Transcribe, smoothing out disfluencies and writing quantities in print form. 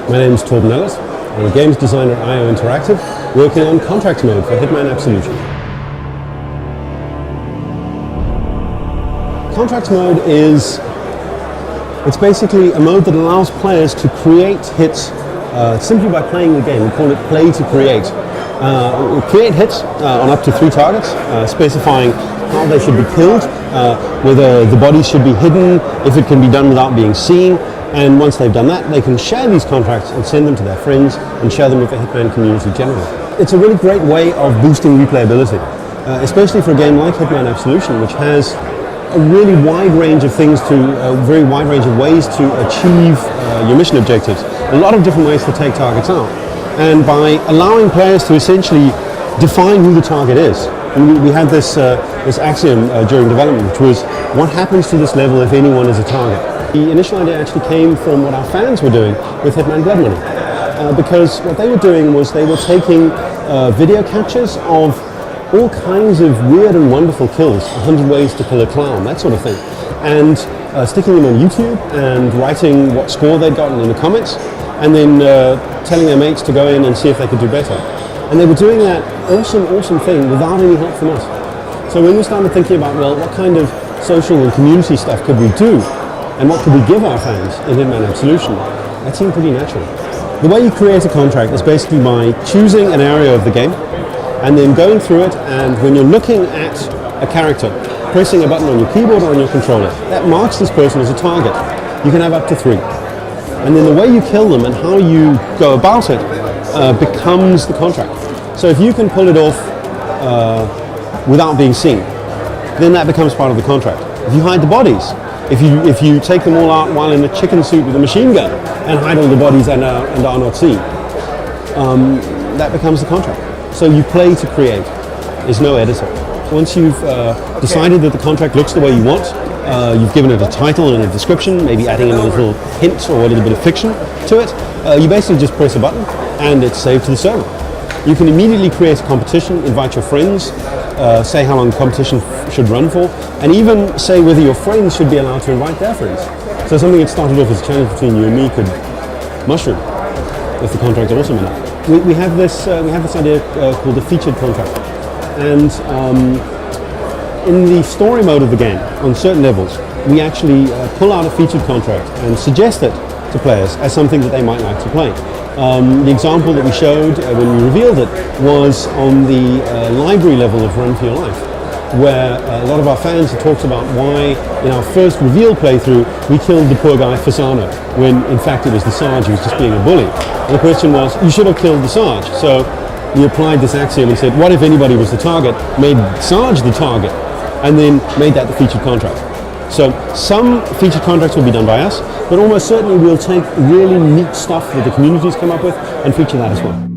My name is Torben Ellert. I'm a games designer at IO Interactive, working on contract mode for Hitman Absolution. Contract mode it's basically a mode that allows players to create hits simply by playing the game. We call it play to create. We create hits on up to 3 targets, specifying how they should be killed, whether the bodies should be hidden, if it can be done without being seen. And once they've done that, they can share these contracts and send them to their friends and share them with the Hitman community generally. It's a really great way of boosting replayability, especially for a game like Hitman Absolution, which has a really wide range of things a very wide range of ways to achieve your mission objectives. A lot of different ways to take targets out. And by allowing players to essentially define who the target is, and we had this axiom during development, which was, what happens to this level if anyone is a target? The initial idea actually came from what our fans were doing with Hitman Blood Money, because what they were doing was they were taking video captures of all kinds of weird and wonderful kills, 100 ways to kill a clown, that sort of thing, and sticking them on YouTube and writing what score they'd gotten in the comments, and then telling their mates to go in and see if they could do better. And they were doing that awesome thing without any help from us. So when we started thinking about, well, what kind of social and community stuff could we do, and what could we give our fans in Hitman Absolution, that seemed pretty natural. The way you create a contract is basically by choosing an area of the game, and then going through it, and when you're looking at a character, pressing a button on your keyboard or on your controller, that marks this person as a target. You can have up to 3. And then the way you kill them and how you go about it becomes the contract. So if you can pull it off without being seen, then that becomes part of the contract. If you hide the bodies, if you take them all out while in a chicken suit with a machine gun and hide all the bodies and are not seen, that becomes the contract. So you play to create. There's no editor. Once you've decided that the contract looks the way you want, you've given it a title and a description, maybe adding in a little hint or a little bit of fiction to it, you basically just press a button and it's saved to the server. You can immediately create a competition, invite your friends, say how long the competition should run for, and even say whether your friends should be allowed to invite their friends. So something that started off as a challenge between you and me could mushroom if the contract's awesome enough. We have this idea called the featured contract, and in the story mode of the game, on certain levels, we actually pull out a featured contract and suggest it to players as something that they might like to play. The example that we showed when we revealed it was on the library level of Run for Your Life, where a lot of our fans had talked about why in our first reveal playthrough we killed the poor guy Fasano, when in fact it was the Sarge who was just being a bully. And the question was, you should have killed the Sarge. So we applied this axiom and said, what if anybody was the target, made Sarge the target, and then made that the featured contract. So some featured contracts will be done by us, but almost certainly we'll take really neat stuff that the community's come up with and feature that as well.